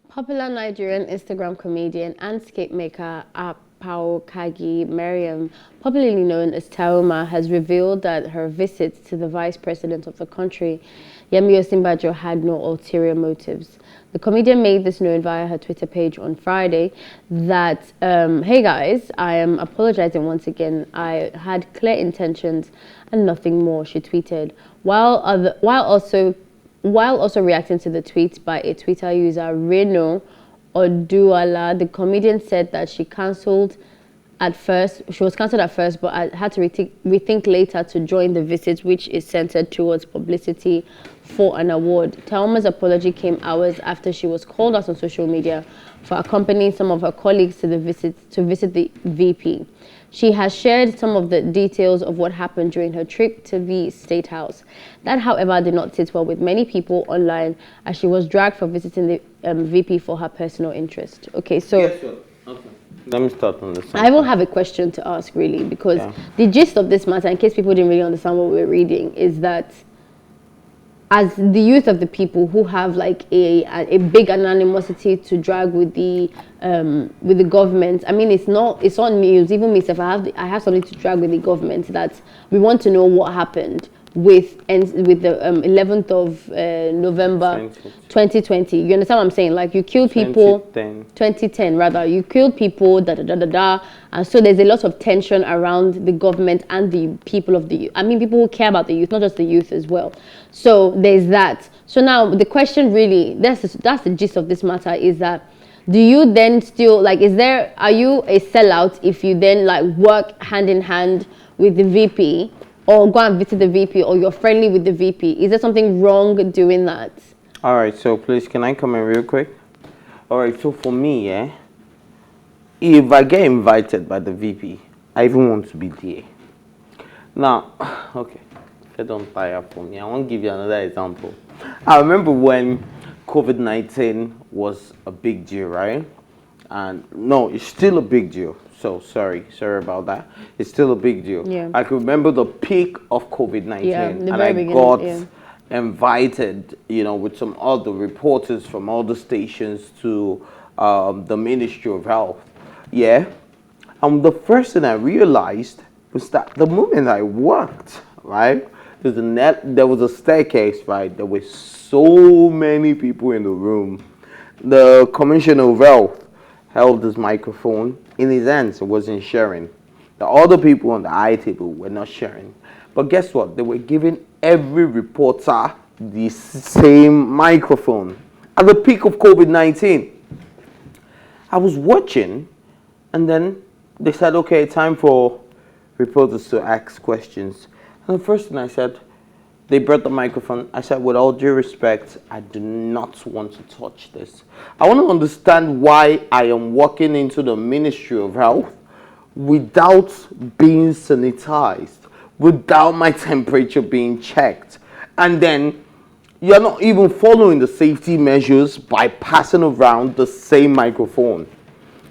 Popular Nigerian Instagram comedian and skate maker Apologises Mariam, popularly known as Taaooma, has revealed that her visits to the vice president of the country, Osinbajo, had no ulterior motives. The comedian made this known via her Twitter page on Friday that, hey guys, I am apologizing once again. I had clear intentions and nothing more, she tweeted, while also reacting to the tweets by a Twitter user, Reno Oduala. The comedian said that she was cancelled at first, but had to rethink later to join the visit, which is centered towards publicity for an award. Taaooma's apology came hours after she was called out on social media for accompanying some of her colleagues to visit the VP. She has shared some of the details of what happened during her trip to the State House. That, however, did not sit well with many people online, as she was dragged for visiting the VP for her personal interest. Okay, so okay. Let me start on this. I will have a question to ask, really, because the gist of this matter, in case people didn't really understand what we're reading, is that as the youth of the people who have like a big animosity to drag with the government. I mean, it's on news. Even myself, I have something to drag with the government, that we want to know what happened with the 11th of November 2020. You understand what I'm saying? Like, you killed people. 2010 rather. You killed people. And so there's a lot of tension around the government and the people of the youth. I mean, people who care about the youth, not just the youth as well. So there's that. So now the question really, that's the gist of this matter, is that, do you then still, like, are you a sellout if you then like work hand in hand with the VP, or go and visit the VP, or you're friendly with the VP? Is there something wrong doing that? All right, so please, can I come in real quick? All right, so for me, if I get invited by the VP, I even want to be there. Now, okay, if you don't tire for me, I want to give you another example. I remember when COVID-19 was a big deal, right? And no, it's still a big deal. So sorry about that. It's still a big deal. Yeah. I can remember the peak of COVID-19, and I got invited, with some other reporters from all the stations to the Ministry of Health. Yeah. And the first thing I realized was that the moment I walked, right, there was a staircase, right? There were so many people in the room. The Commissioner of Health held this microphone in his hands. It wasn't sharing. The other people on the eye table were not sharing. But guess what? They were giving every reporter the same microphone at the peak of COVID-19. I was watching, and then they said, okay, time for reporters to ask questions. And the first thing I said, they brought the microphone. I said, with all due respect, I do not want to touch this. I want to understand why I am walking into the Ministry of Health without being sanitized, without my temperature being checked. And then you're not even following the safety measures by passing around the same microphone.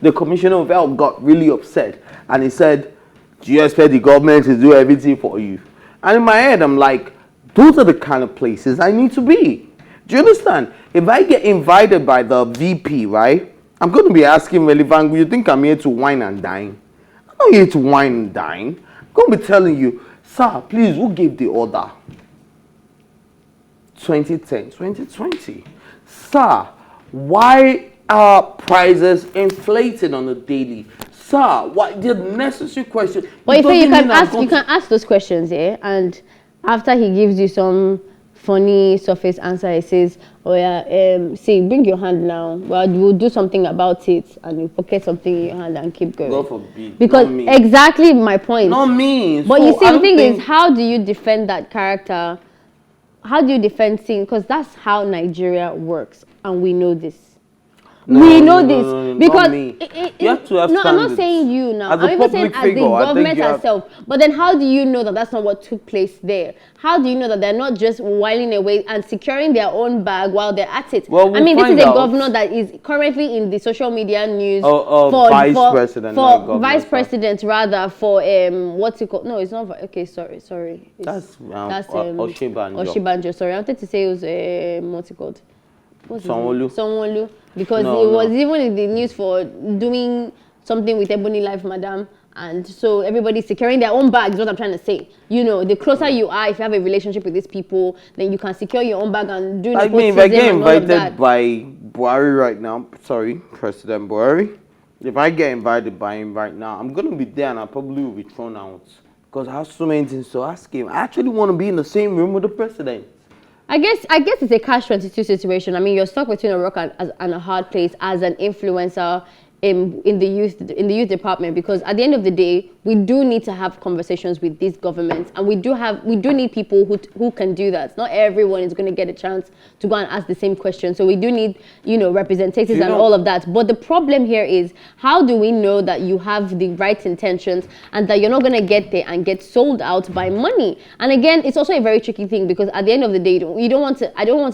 The Commissioner of Health got really upset, and he said, do you expect the government to do everything for you? And in my head, I'm like, those are the kind of places I need to be. Do you understand? If I get invited by the VP, right, I'm going to be asking relevant, you think I'm here to wine and dine? I'm not here to wine and dine. I'm going to be telling you, sir, please, who gave the order? 2010, 2020. Sir, why are prices inflated on a daily? Sir, what the necessary question? But if you can ask those questions, and after he gives you some funny surface answer, he says, oh yeah, see, bring your hand now. Well, we'll do something about it, and you pocket something in your hand and keep going. God forbid. Because exactly my point. Not me. But so you see, the thing is, how do you defend that character? How do you defend sin? Because that's how Nigeria works, and we know this. we know this because not me. You have to have no, I'm not standards. saying you now. As I'm even saying as the government herself. But then how do you know that that's not what took place there? How do you know that they're not just whiling away and securing their own bag while they're at it? Well, I mean, this is a governor that is currently in the social media news for vice president rather for what's it called? No, it's not. Okay, sorry. That's Osinbajo. Osinbajo. Sorry, I wanted to say it was what's it called? Sanwo-Olu. Because it was even in the news for doing something with Ebony Life Madam, and so everybody's securing their own bags. What I'm trying to say, you know, the closer you are, if you have a relationship with these people, then you can secure your own bag and do. I mean, if I get invited by Buhari right now, President Buhari, if I get invited by him right now, I'm gonna be there and I probably will be thrown out because I have so many things to ask him. I actually want to be in the same room with the president. I guess it's a catch-22 situation. I mean, you're stuck between a rock and a hard place as an influencer in the youth department, because at the end of the day, we do need to have conversations with these governments, and we do need people who can do that. Not everyone is going to get a chance to go and ask the same question. So we do need, you know, representatives and all of that. But the problem here is, how do we know that you have the right intentions and that you're not going to get there and get sold out by money? And again, it's also a very tricky thing, because at the end of the day, I don't want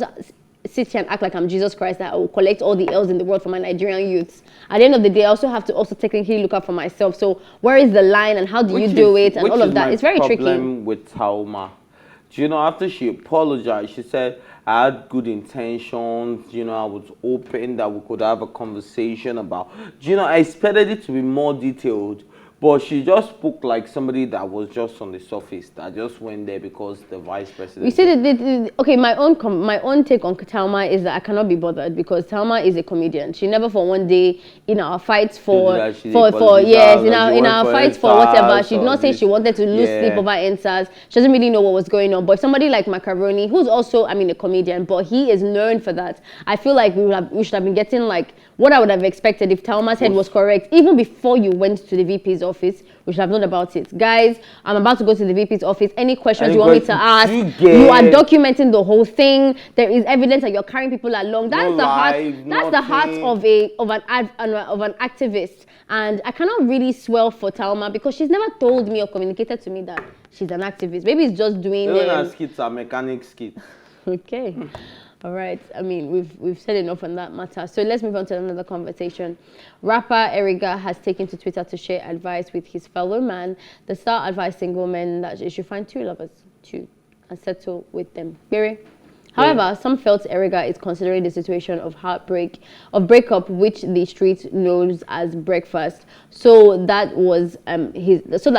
to sit here and act like I'm Jesus Christ, that I will collect all the L's in the world for my Nigerian youths. At the end of the day, I also have to technically look out for myself. So where is the line and how do you do it and all of that? It's very tricky. Problem with Taaooma. Do you know, after she apologized, she said, I had good intentions, you know, I was open that we could have a conversation about, do you know, I expected it to be more detailed. But she just spoke like somebody that was just on the surface, that just went there because the vice president. You see, okay, my own take on Taaooma is that I cannot be bothered, because Taaooma is a comedian. She never for one day in our fights for whatever, she did not say she wanted to lose sleep over answers. She doesn't really know what was going on. But somebody like Macaroni, who's also, I mean, a comedian, but he is known for that. I feel like we should have been getting like what I would have expected if Taaooma's head was correct, even before you went to the VP's office. We should have known about it. Guys, I'm about to go to the VP's office. Any questions you want me to ask? You are documenting the whole thing. There is evidence that you're carrying people along. That's the heart of an activist. And I cannot really swell for Taaooma, because she's never told me or communicated to me that she's an activist. Maybe it's just doing skits are mechanic skits. Okay. All right. I mean, we've said enough on that matter. So let's move on to another conversation. Rapper Erigga has taken to Twitter to share advice with his fellow man. The star advised single men that they should find two lovers, and settle with them. Berry? However, some felt Erigga is considering the situation of breakup, which the street knows as breakfast, so that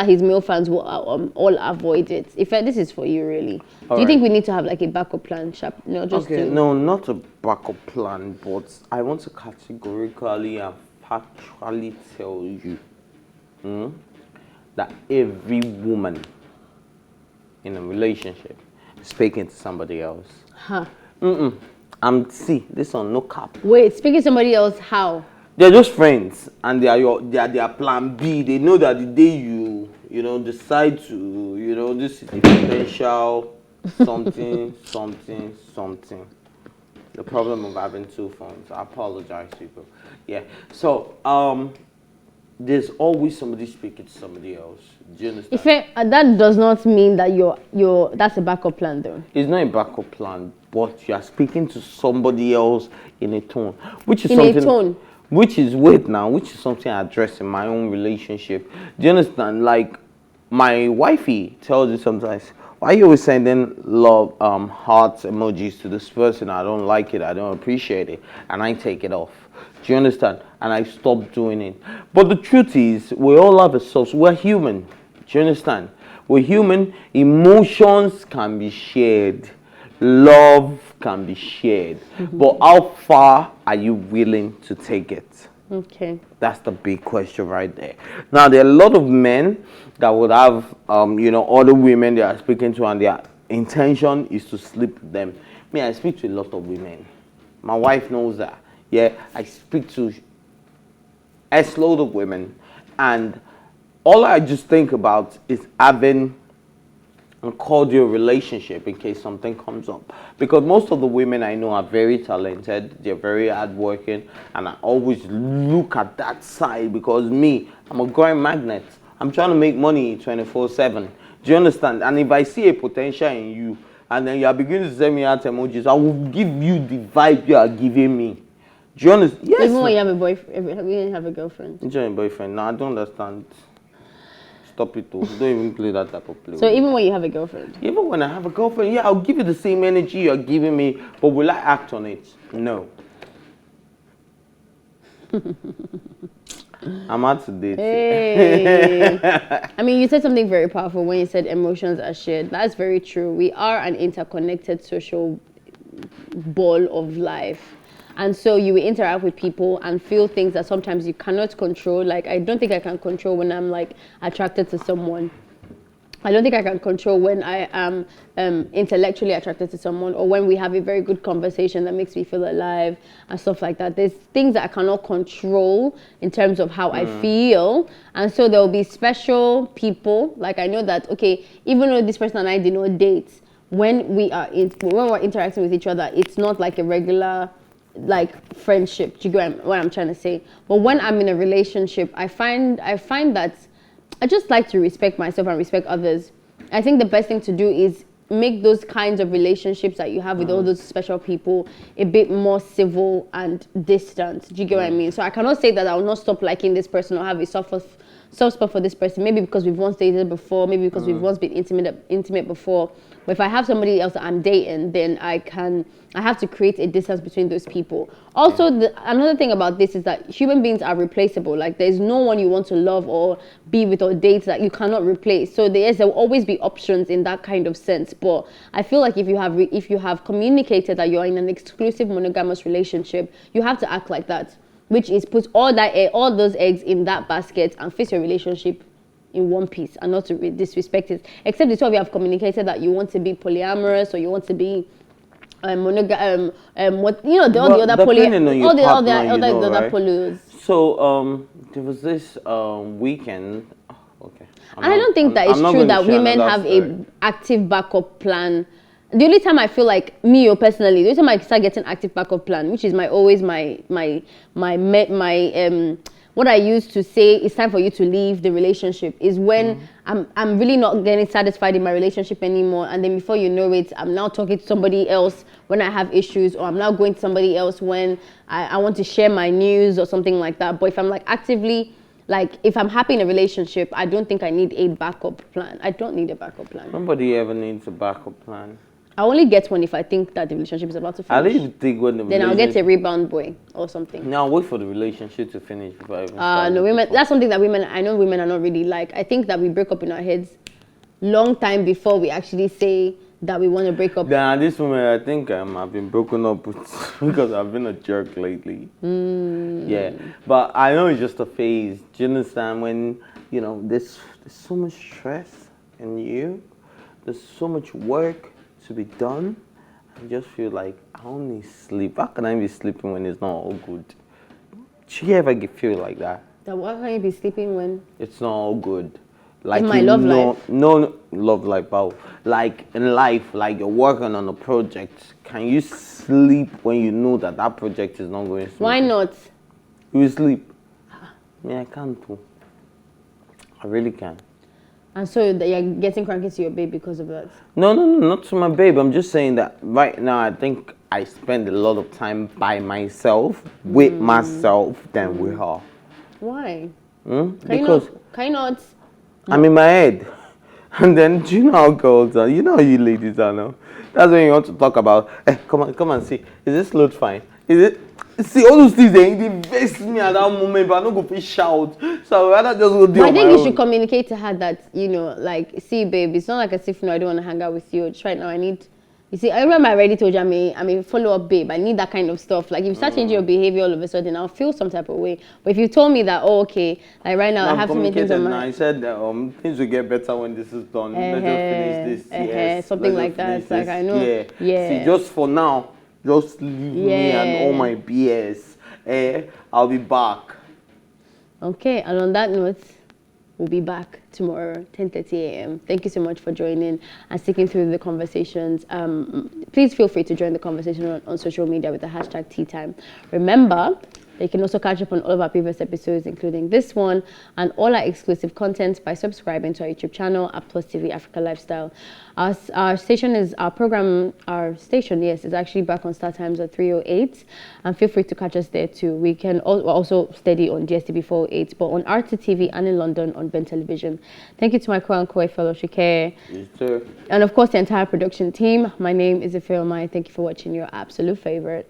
his male fans will all avoid it. If this is for you, really, do you think we need to have like a backup plan? No, not a backup plan, but I want to categorically and factually tell you that every woman in a relationship is speaking to somebody else. This on no cap. Wait, speaking to somebody else, how? They're just friends, and they are their plan B. They know that the day you decide to, this is potential something. The problem of having two phones. I apologize, people. Yeah. So there's always somebody speaking to somebody else. Do you understand? That does not mean that that's a backup plan, though. It's not a backup plan, but you are speaking to somebody else in a tone, which is something I address in my own relationship. Do you understand? Like, my wifey tells you sometimes, why are you always sending love heart emojis to this person? I don't like it, I don't appreciate it, and I take it off. Do you understand? And I stopped doing it. But the truth is, we all have a source. We're human. Do you understand? We're human. Emotions can be shared. Love can be shared. But how far are you willing to take it? Okay. That's the big question right there. Now, there are a lot of men that would have, other women they are speaking to, and their intention is to sleep with them. Me, I speak to a lot of women. My wife knows that. Yeah, I speak to a load of women, and all I just think about is having and cordial relationship in case something comes up. Because most of the women I know are very talented, they're very hardworking, and I always look at that side because me, I'm a growing magnet. I'm trying to make money 24/7. Do you understand? And if I see a potential in you, and then you are beginning to send me out emojis, I will give you the vibe you are giving me. Do you understand? Yes. Even when you have a boyfriend, you didn't have a girlfriend. You have a boyfriend? No, I don't understand. Stop it, though. Don't even play that type of play. So even when you have a girlfriend? Even when I have a girlfriend, yeah, I'll give you the same energy you're giving me, but will I act on it? No. I'm out to date. Hey. I mean, you said something very powerful when you said emotions are shared. That's very true. We are an interconnected social ball of life. And so you will interact with people and feel things that sometimes you cannot control. Like, I don't think I can control when I'm like attracted to someone. I don't think I can control when I am intellectually attracted to someone, or when we have a very good conversation that makes me feel alive and stuff like that. There's things that I cannot control in terms of how I feel. And so there will be special people. Like, I know that, okay, even though this person and I did not date, when we're interacting with each other, it's not like a regular like friendship. Do you get what I'm trying to say? But when I'm in a relationship, I find that I just like to respect myself and respect others. I think the best thing to do is make those kinds of relationships that you have with all those special people a bit more civil and distant. Do you get what I mean? So I cannot say that I will not stop liking this person or have a soft spot for this person. Maybe because we've once dated before, maybe because we've once been intimate before. But if I have somebody else that I'm dating, then I have to create a distance between those people. Also, another thing about this is that human beings are replaceable. Like, there's no one you want to love or be with or date that you cannot replace. So there will always be options in that kind of sense. But I feel like if you have communicated that you're in an exclusive monogamous relationship, you have to act like that, which is put all those eggs in that basket and face your relationship in one piece, and not to disrespect it. Except the two of you have communicated that you want to be polyamorous, or you want to be monogam. What the other polys. So there was this weekend. Okay. I don't think that it's true that women have a active backup plan. The only time I feel like me, or personally, the only time I start getting active backup plan, which is what I used to say it's time for you to leave the relationship, is when I'm really not getting satisfied in my relationship anymore, and then before you know it, I'm now talking to somebody else when I have issues, or I'm now going to somebody else when I want to share my news or something like that. But if I'm like actively, like if I'm happy in a relationship, I don't think I need a backup plan. I don't need a backup plan. Nobody ever needs a backup plan. I only get one if I think that the relationship is about to finish. I didn't think when then I'll get a rebound boy or something. No, I'll wait for the relationship to finish before I even no, women. That's something that I know women are not really like. I think that we break up in our heads long time before we actually say that we want to break up. At this moment, I think I've been broken up with because I've been a jerk lately. Yeah, but I know it's just a phase. Do you understand? When there's so much stress in you, there's so much work to be done. I just feel like I only sleep. How can I be sleeping when it's not all good? Do you ever feel like that? That why can't you be sleeping when it's not all good? Like in my love life? No, love life, but like in life, like you're working on a project. Can you sleep when you know that project is not going smoothly? Why not? You sleep. Yeah, I can't too. I really can. And so you're getting cranky to your babe because of that? No, not to my babe. I'm just saying that right now I think I spend a lot of time by myself, with myself, than with her. Why? Because can you not? I'm in my head. And then, do you know how girls are? You know how you ladies are now. That's when you want to talk about, hey, come and see. Is this load fine? Is it? See, all those things, they vex me at that moment, but I'm not going to shout. So I'd rather just go do it. I think you should communicate to her that, like, see, babe, it's not like as if, I don't want to hang out with you. Just right now, you see, I remember I already told you I'm a follow-up babe. I need that kind of stuff. Like, if you start changing your behavior all of a sudden, I'll feel some type of way. But if you told me that, okay, like right now, I have to make things on my... I said things will get better when this is done. Let's just finish this. Something like that. Like, I know. Yeah. See, just for now, just leave me and all my BS. I'll be back. Okay, and on that note... We'll be back tomorrow, 10:30 a.m. Thank you so much for joining and sticking through the conversations. Please feel free to join the conversation on social media with the hashtag TEATIME. Remember, you can also catch up on all of our previous episodes, including this one, and all our exclusive content by subscribing to our YouTube channel at PlusTvAfrica Lifestyle. Our station is actually back on start times at 3:08, and feel free to catch us there too. We're also steady on DSTV 408, but on RTTV and in London on Ben Television. Thank you to my co-anchor fellow Shike. Yes, sir. And of course the entire production team. My name is Taaooma. Thank you for watching your absolute favorite.